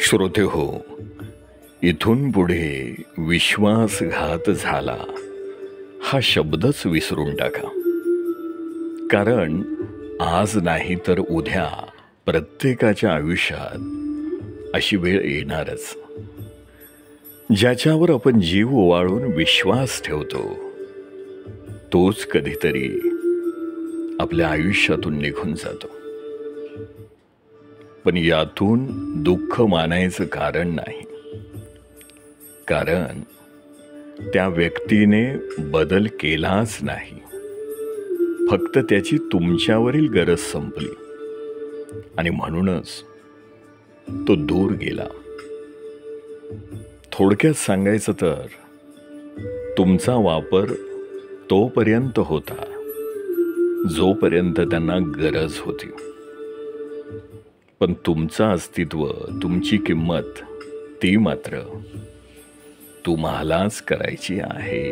श्रोते हो, इथून पुढे विश्वासघात झाला हा शब्दच विसरून टाका. कारण आज नाही तर उद्या प्रत्येकाच्या आयुष्यात अशी वेळ येणारच, ज्याच्यावर आपण जीव ओवाळून विश्वास ठेवतो तोच कधीतरी आपल्या आयुष्यातून निघून जातो. पण यातून दुःख मानायचं कारण नाही, कारण त्या व्यक्तीने बदल केलाच नाही, फक्त त्याची तुमच्यावरील गरज संपली आणि म्हणूनच तो दूर गेला. थोडक्यात सांगायचं तर तुमचा वापर तोपर्यंत होता जोपर्यंत त्यांना गरज होती, पण तुमचं अस्तित्व, तुमची किंमत ती मात्र तुम्हालाच करायची आहे.